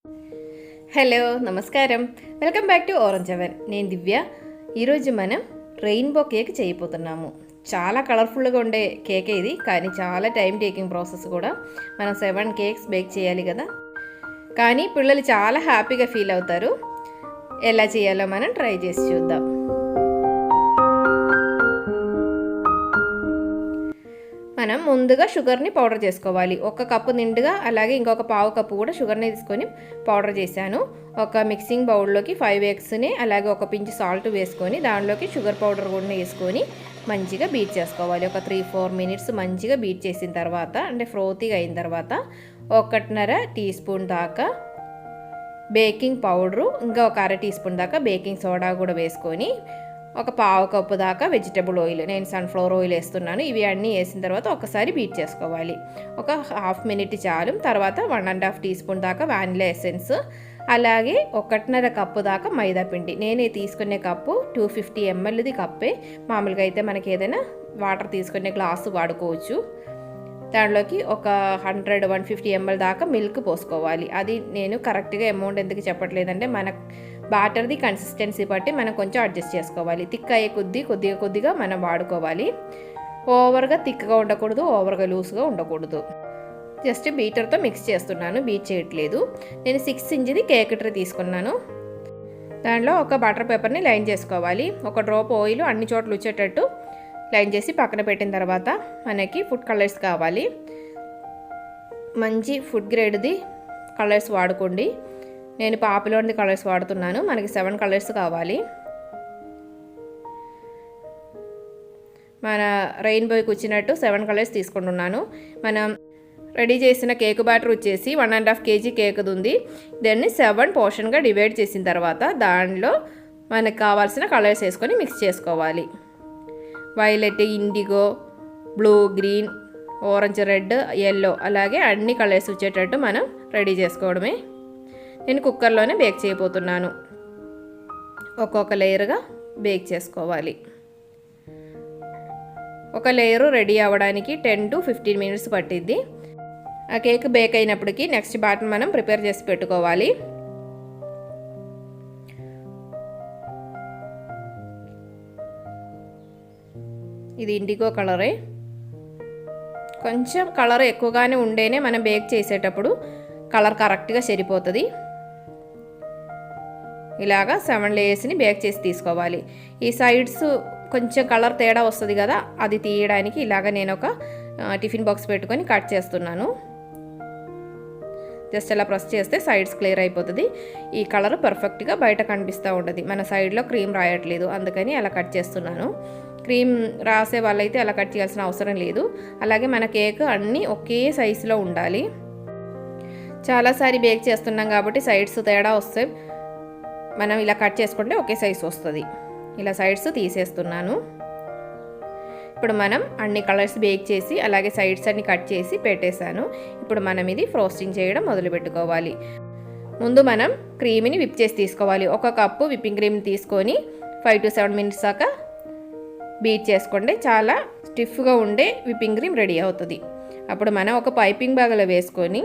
Hello నమస్కారం, welcome back to orange oven. నేను దివ్య. ఈరోజు మనం రెయిన్బో కేక్ చేయబోతున్నాము. చాలా కలర్ఫుల్గా ఉండే కేకే ఇది, కానీ చాలా టైం టేకింగ్ ప్రాసెస్ కూడా. మనం 7 కేక్స్ బేక్ చేయాలి కదా, కానీ పిల్లలు చాలా హ్యాపీగా ఫీల్ అవుతారు. ఎలా చేయాలో మనం ట్రై చేసి చూద్దాం. మనం ముందుగా షుగర్ని పౌడర్ చేసుకోవాలి. ఒక కప్పు నిండుగా, అలాగే ఇంకొక పావు కప్పు కూడా షుగర్ని తీసుకొని పౌడర్ చేశాను. ఒక మిక్సింగ్ బౌల్లోకి 5 ఎగ్స్ని అలాగే ఒక పించ్ సాల్ట్ వేసుకొని దానిలోకి షుగర్ పౌడర్ కూడా వేసుకొని మంచిగా బీట్ చేసుకోవాలి. ఒక 3-4 మినిట్స్ మంచిగా బీట్ చేసిన తర్వాత, అంటే ఫ్రోతీగా అయిన తర్వాత 1.5 టీ స్పూన్ దాకా బేకింగ్ పౌడరు, ఇంకా ఒక 1/2 టీ స్పూన్ దాకా బేకింగ్ సోడా కూడా వేసుకొని ఒక పావు కప్పు దాకా వెజిటబుల్ ఆయిల్, నేను సన్ఫ్లవర్ ఆయిల్ వేస్తున్నాను. ఇవి అన్నీ వేసిన తర్వాత ఒకసారి బీట్ చేసుకోవాలి. ఒక హాఫ్ మినిట్ చాలు. తర్వాత 1.5 టీ స్పూన్ దాకా వానిలా ఎసెన్స్, అలాగే 1.5 కప్పు దాకా మైదా పిండి. నేనే తీసుకునే కప్పు 250 mlది కప్పే. మామూలుగా అయితే మనకి ఏదైనా వాటర్ తీసుకునే గ్లాసు వాడుకోవచ్చు. దాంట్లోకి ఒక 100-150 ml దాకా మిల్క్ పోసుకోవాలి. అది నేను కరెక్ట్గా అమౌంట్ ఎందుకు చెప్పట్లేదంటే, మన బాటర్ది కన్సిస్టెన్సీ బట్టి మనం కొంచెం అడ్జస్ట్ చేసుకోవాలి. థిక్ అయ్యే కొద్దిగా మనం వాడుకోవాలి. ఓవర్గా థిక్గా ఉండకూడదు, ఓవర్గా లూజ్గా ఉండకూడదు. జస్ట్ బీటర్తో మిక్స్ చేస్తున్నాను, బీట్ చేయట్లేదు. నేను 6 ఇంచ్ది కేక్ ట్రే తీసుకున్నాను. దాంట్లో ఒక బటర్ పేపర్ని లైన్ చేసుకోవాలి. ఒక డ్రాప్ ఆయిల్ అన్ని చోట్ల వచ్చేటట్టు లైన్ చేసి పక్కన పెట్టిన తర్వాత, మనకి ఫుడ్ కలర్స్ కావాలి. మంచి ఫుడ్ గ్రేడ్ది కలర్స్ వాడుకోండి. నేను పాపులర్ది కలర్స్ వాడుతున్నాను. మనకి 7 కలర్స్ కావాలి. మన రెయిన్బోకి వచ్చినట్టు 7 కలర్స్ తీసుకుంటున్నాను. మనం రెడీ చేసిన కేక్ బ్యాటర్ వచ్చేసి 1.5 kg కేక్ ఉంది. దాన్ని 7 పోర్షన్గా డివైడ్ చేసిన తర్వాత దానిలో మనకు కావాల్సిన కలర్స్ వేసుకొని మిక్స్ చేసుకోవాలి. Violet, IndiGo, blue, green, orange, red, yellow, అలాగే అన్ని కలర్స్ వచ్చేటట్టు మనం రెడీ చేసుకోవడమే. నేను కుక్కర్లోనే బేక్ చేయబోతున్నాను. ఒక్కొక్క లేయర్గా బేక్ చేసుకోవాలి. ఒక లేయరు రెడీ అవ్వడానికి 10-15 మినిట్స్ పట్టిద్ది. ఆ కేక్ బేక్ అయినప్పటికీ నెక్స్ట్ బ్యాటర్ మనం ప్రిపేర్ చేసి పెట్టుకోవాలి. ఇది ఇండిగో కలరే. కొంచెం కలర్ ఎక్కువగానే ఉండేనే మనం బేక్ చేసేటప్పుడు కలర్ కరెక్ట్గా సరిపోతుంది. ఇలాగా 7 లేయర్స్ని బేక్ చేసి తీసుకోవాలి. ఈ సైడ్స్ కొంచెం కలర్ తేడా వస్తుంది కదా, అది తీయడానికి ఇలాగ నేను ఒక టిఫిన్ బాక్స్ పెట్టుకొని కట్ చేస్తున్నాను. జస్ట్ అలా ప్రెస్ చేస్తే సైడ్స్ క్లియర్ అయిపోతుంది. ఈ కలర్ పర్ఫెక్ట్గా బయట కనిపిస్తూ ఉంటుంది. మన సైడ్లో క్రీమ్ రాయట్లేదు, అందుకని అలా కట్ చేస్తున్నాను. క్రీమ్ రాసే వాళ్ళైతే అలా కట్ చేయాల్సిన అవసరం లేదు. అలాగే మన కేక్ అన్నీ ఒకే సైజులో ఉండాలి. చాలాసారి బేక్ చేస్తున్నాం కాబట్టి సైడ్స్ తేడా వస్తే మనం ఇలా కట్ చేసుకుంటే ఒకే సైజు వస్తుంది. ఇలా సైడ్స్ తీసేస్తున్నాను. ఇప్పుడు మనం అన్ని కలర్స్ బేక్ చేసి అలాగే సైడ్స్ అన్ని కట్ చేసి పెట్టేశాను. ఇప్పుడు మనం ఇది ఫ్రోస్టింగ్ చేయడం మొదలు పెట్టుకోవాలి. ముందు మనం క్రీమ్ని విప్ చేసి తీసుకోవాలి. ఒక కప్పు విప్పింగ్ క్రీమ్ని తీసుకొని 5-7 మినిట్స్ దాకా బీట్ చేసుకోండి. చాలా స్టిఫ్గా ఉండే విప్పింగ్ క్రీమ్ రెడీ అవుతుంది. అప్పుడు మనం ఒక పైపింగ్ బ్యాగ్లో వేసుకొని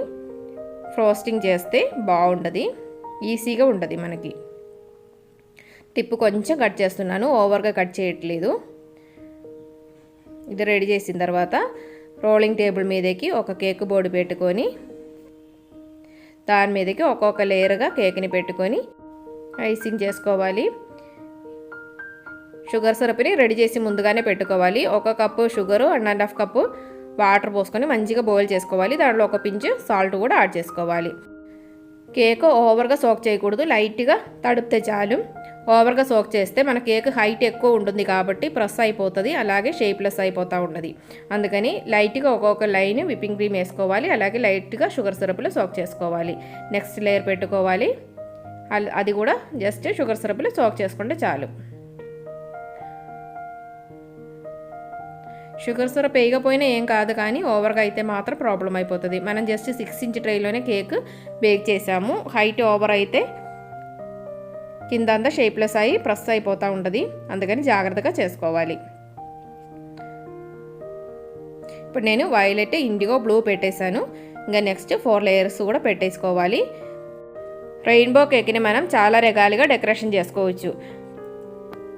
ఫ్రోస్టింగ్ చేస్తే బాగుంటుంది, ఈజీగా ఉంటుంది మనకి. టిప్ కొంచెం కట్ చేస్తున్నాను, ఓవర్గా కట్ చేయట్లేదు. ఇది రెడీ చేసిన తర్వాత రోలింగ్ టేబుల్ మీదకి ఒక కేక్ బోర్డు పెట్టుకొని దాని మీదకి ఒక్కొక్క లేయర్గా కేక్ని పెట్టుకొని ఐసింగ్ చేసుకోవాలి. షుగర్ సిరప్ని రెడీ చేసి ముందుగానే పెట్టుకోవాలి. 1 కప్పు షుగరు 1.5 కప్పు వాటర్ పోసుకొని మంచిగా బాయిల్ చేసుకోవాలి. దాంట్లో ఒక పించ్ సాల్ట్ కూడా యాడ్ చేసుకోవాలి. కేక్ ఓవర్గా సోక్ చేయకూడదు, లైట్గా తడిపితే చాలు. ఓవర్గా సోక్ చేస్తే మన కేక్ హైట్ ఎక్కువ ఉంటుంది కాబట్టి ప్రెస్ అయిపోతుంది, అలాగే షేప్లెస్ అయిపోతూ ఉంటుంది. అందుకని లైట్గా ఒక్కొక్క లైన్ విప్పింగ్ క్రీమ్ వేసుకోవాలి. అలాగే లైట్గా షుగర్ సిరప్లో సోక్ చేసుకోవాలి. నెక్స్ట్ లేయర్ పెట్టుకోవాలి. అది కూడా జస్ట్ షుగర్ సిరప్లో సోక్ చేసుకుంటే చాలు. షుగర్ సిరప్ వేయకపోయినా ఏం కాదు, కానీ ఓవర్గా అయితే మాత్రం ప్రాబ్లం అయిపోతుంది. మనం జస్ట్ 6 ఇంచ్ ట్రేలోనే కేక్ బేక్ చేసాము. హైట్ ఓవర్ అయితే కింద అంతా షేప్లెస్ అయ్యి ప్రెస్ అయిపోతూ ఉంటుంది, అందుకని జాగ్రత్తగా చేసుకోవాలి. ఇప్పుడు నేను వైలెట్, ఇండిగో, బ్లూ పెట్టేశాను. ఇంకా నెక్స్ట్ 4 లేయర్స్ కూడా పెట్టేసుకోవాలి. రెయిన్బో కేక్ని మనం చాలా రకాలుగా డెకరేషన్ చేసుకోవచ్చు.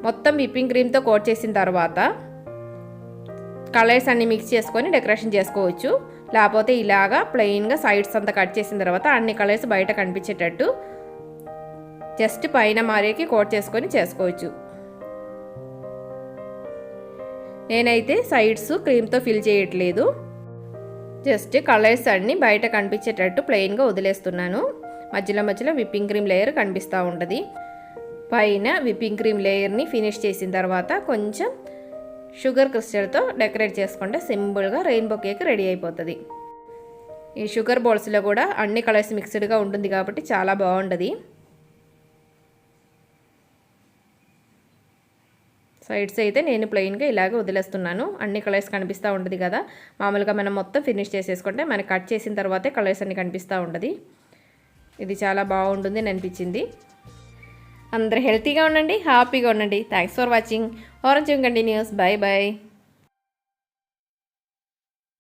మొత్తం విప్పింగ్ క్రీమ్తో కోట్ చేసిన తర్వాత కలర్స్ అన్ని మిక్స్ చేసుకొని డెకరేషన్ చేసుకోవచ్చు. లేకపోతే ఇలాగా ప్లెయిన్గా సైడ్స్ అంతా కట్ చేసిన తర్వాత అన్ని కలర్స్ బయట కనిపించేటట్టు జస్ట్ పైన మారేకి కోట్ చేసుకొని చేసుకోవచ్చు. నేనైతే సైడ్స్ క్రీమ్తో ఫిల్ చేయట్లేదు, జస్ట్ కలర్స్ అన్నీ బయట కనిపించేటట్టు ప్లెయిన్గా వదిలేస్తున్నాను. మధ్యలో మధ్యలో విప్పింగ్ క్రీమ్ లేయర్ కనిపిస్తూ ఉంటుంది. పైన విప్పింగ్ క్రీమ్ లేయర్ని ఫినిష్ చేసిన తర్వాత కొంచెం షుగర్ క్రిస్టల్తో డెకరేట్ చేసుకుంటే సింపుల్గా రెయిన్బో కేక్ రెడీ అయిపోతుంది. ఈ షుగర్ బౌల్స్లో కూడా అన్ని కలర్స్ మిక్స్డ్గా ఉంటుంది కాబట్టి చాలా బాగుంటుంది. సైడ్స్ అయితే నేను ప్లెయిన్గా ఇలాగే వదిలేస్తున్నాను. అన్ని కలర్స్ కనిపిస్తూ ఉంటుంది కదా, మామూలుగా మనం మొత్తం ఫినిష్ చేసేసుకుంటే మనకి కట్ చేసిన తర్వాతే కలర్స్ అన్ని కనిపిస్తూ ఉంటుంది. ఇది చాలా బాగుంటుంది అని అనిపించింది. అందరూ హెల్తీగా ఉండండి, హ్యాపీగా ఉండండి. Thanks for watching. Orange continuous. By by.